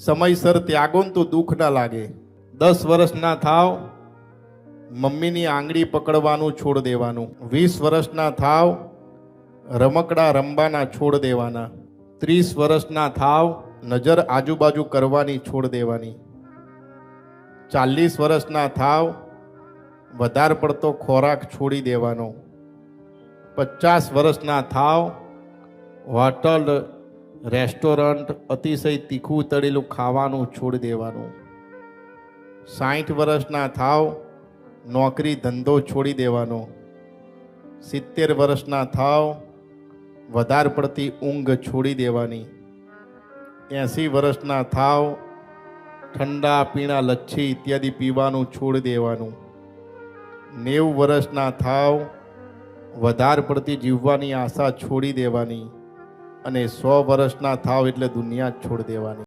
સમયસર ત્યાગો ને તો દુઃખ ના લાગે. 10 વર્ષના થાવ, મમ્મીની આંગળી પકડવાનું છોડ દેવાનું. 20 વર્ષના થાવ, રમકડા રમવાના છોડ દેવાના. 30 વર્ષના થાવ, નજર આજુબાજુ કરવાની છોડ દેવાની. 40 વર્ષના થાવ, વધારે પડતો ખોરાક છોડી દેવાનો. 50 વર્ષના થાવ, હોટલ રેસ્ટોરન્ટ અતિશય તીખું તળેલું ખાવાનું છોડી દેવાનું. 60 વર્ષના થાવ, નોકરી ધંધો છોડી દેવાનો. 70 વર્ષના થાવ, વધારે પડતી ઊંઘ છોડી દેવાની. 80 વર્ષના થાવ, ઠંડા પીણા લચ્છી ઇત્યાદિ પીવાનું છોડી દેવાનું. 90 વર્ષના થાવ, વધારે પડતી જીવવાની આશા છોડી દેવાની. અને 100 વર્ષના થાવ એટલે દુનિયા જ છોડી દેવાની.